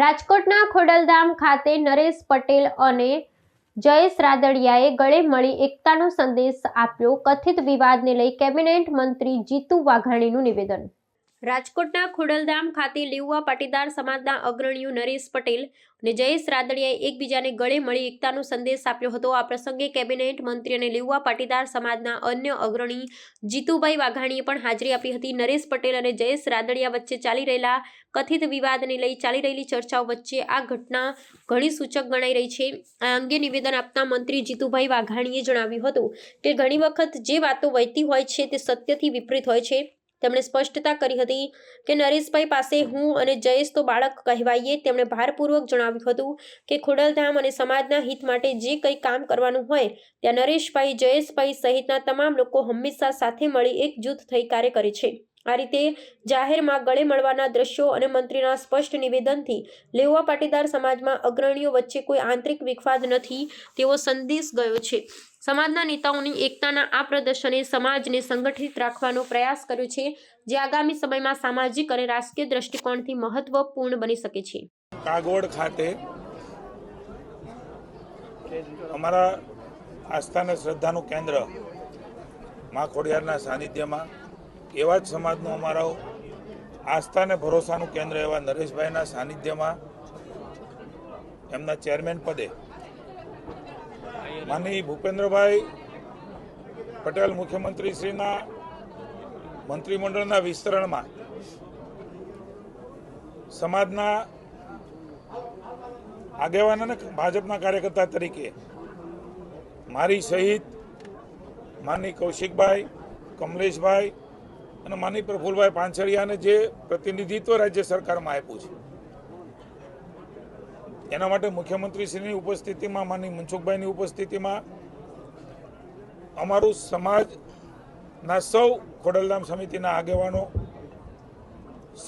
રાજકોટના ખોડલધામ ખાતે નરેશ પટેલ અને જયેશ રાદડિયાએ ગળે મળી એકતાનો સંદેશ આપ્યો. કથિત વિવાદને લઈ કેબિનેટ મંત્રી જીતુ વાઘાણીનું નિવેદન. રાજકોટના ખોડલધામ ખાતે લેઉવા પાટીદાર સમાજના અગ્રણીઓ નરેશ પટેલ અને જયેશ રાદડિયાએ એકબીજાને ગળે મળી એકતાનો સંદેશ આપ્યો હતો. આ પ્રસંગે કેબિનેટ મંત્રી અને લેઉવા પાટીદાર સમાજના અન્ય અગ્રણી જીતુભાઈ વાઘાણીએ પણ હાજરી આપી હતી. નરેશ પટેલ અને જયેશ રાદડિયા વચ્ચે ચાલી રહેલા કથિત વિવાદને લઈ ચાલી રહેલી ચર્ચાઓ વચ્ચે આ ઘટના ઘણી સૂચક ગણાઈ રહી છે. આ અંગે નિવેદન આપતા મંત્રી જીતુભાઈ વાઘાણીએ જણાવ્યું હતું કે ઘણી વખત જે વાતો વહેતી હોય છે તે સત્યથી વિપરીત હોય છે. તેમણે સ્પષ્ટતા કરી હતી કે નરેશભાઈ પાસે હું અને જયેશ તો બાળક કહેવાઈએ. તેમણે ભારપૂર્વક જણાવ્યું હતું કે ખોડલધામ અને સમાજના હિત માટે જે કંઈ કામ કરવાનું હોય ત્યાં નરેશભાઈ, જયેશભાઈ સહિતના તમામ લોકો હંમેશા સાથે મળી એકજૂથ થઈ કાર્ય કરે છે. આ રીતે જાહેરમાં ગળે મળવાના દ્રશ્યો અને મંત્રીના સ્પષ્ટ નિવેદનથી લેઉવા પાટીદાર સમાજમાં અગ્રણીઓ વચ્ચે કોઈ આંતરિક વિખવાદ નથી તેવો સંદેશ ગયો છે. સમાજના નેતાઓની એકતાના આ પ્રદર્શને સમાજને સંગઠિત રાખવાનો પ્રયાસ કર્યો છે, જે આગામી સમયમાં સામાજિક અને રાજકીય દ્રષ્ટિકોણથી મહત્વપૂર્ણ બની શકે છે. કાગોડ ખાતે અમારા આસ્થા અને શ્રદ્ધાનું કેન્દ્ર મા ખોડિયારના સાનિધ્યમાં એવા જ સમાજનું અમારો આસ્થા અને ભરોસાનું કેન્દ્ર એવા નરેશભાઈના સાનિધ્યમાં એમના ચેરમેન પદે માનનીય ભૂપેન્દ્રભાઈ પટેલ મુખ્યમંત્રીશ્રીના મંત્રીમંડળના વિસ્તરણમાં સમાજના આગેવાન અને ભાજપના કાર્યકર્તા તરીકે મારી સહિત માનનીય કૌશિકભાઈ, કમલેશભાઈ અને માનનીય પ્રફુલભાઈ પાંછડિયાને જે પ્રતિનિધિત્વ રાજ્ય સરકારમાં આપ્યું છે એના માટે મુખ્યમંત્રીશ્રીની ઉપસ્થિતિમાં, માનનીય મનસુખભાઈની ઉપસ્થિતિમાં અમારું સમાજના સૌ ખોડલધામ સમિતિના આગેવાનો,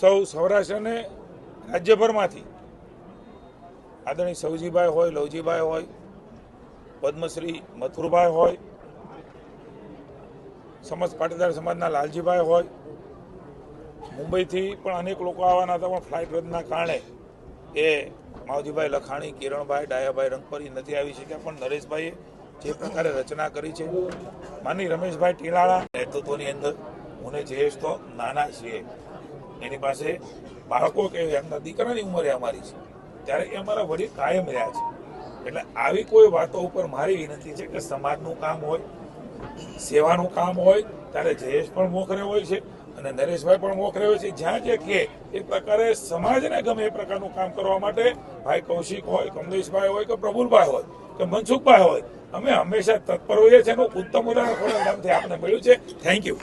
સૌ સૌરાષ્ટ્ર અને રાજ્યભરમાંથી આદરણીય સૌજીભાઈ હોય, લવજીભાઈ હોય, પદ્મશ્રી મથુરભાઈ હોય, સમસ્ત પાટીદાર સમાજના લાલજીભાઈ હોય, મુંબઈથી પણ અનેક લોકો આવવાના હતા, પણ ફ્લાઇટ રદના કારણે એ માવજીભાઈ લખાણી, કિરણભાઈ, ડાયાભાઈ રંગપરી નથી આવી શક્યા. પણ નરેશભાઈએ જે પ્રકારે રચના કરી છે, માની રમેશભાઈ ટીલાળા નેતૃત્વની અંદર હું જયેશ તો નાના છીએ, એની પાસે બાળકો કે એમના દીકરાની ઉંમરે અમારી છે, ત્યારે એ અમારા વડીલ કાયમ રહ્યા છે. એટલે આવી કોઈ વાતો ઉપર મારી વિનંતી છે કે સમાજનું કામ હોય, સેવાનું કામ હોય ત્યારે જયેશ પણ મોખરે હોય છે અને નરેશભાઈ પણ મોખરે હોય છે. જ્યાં જે કહે એ પ્રકારે સમાજને ગમે એ પ્રકારનું કામ કરવા માટે ભાઈ કૌશિક હોય, કમલેશભાઈ હોય કે પ્રફુલભાઈ હોય કે મનસુખભાઈ હોય, અમે હંમેશા તત્પર હોઈએ છીએ. એનું ઉત્તમ ઉદાહરણ ખોડલધામથી આપને મળ્યું છે. Thank you.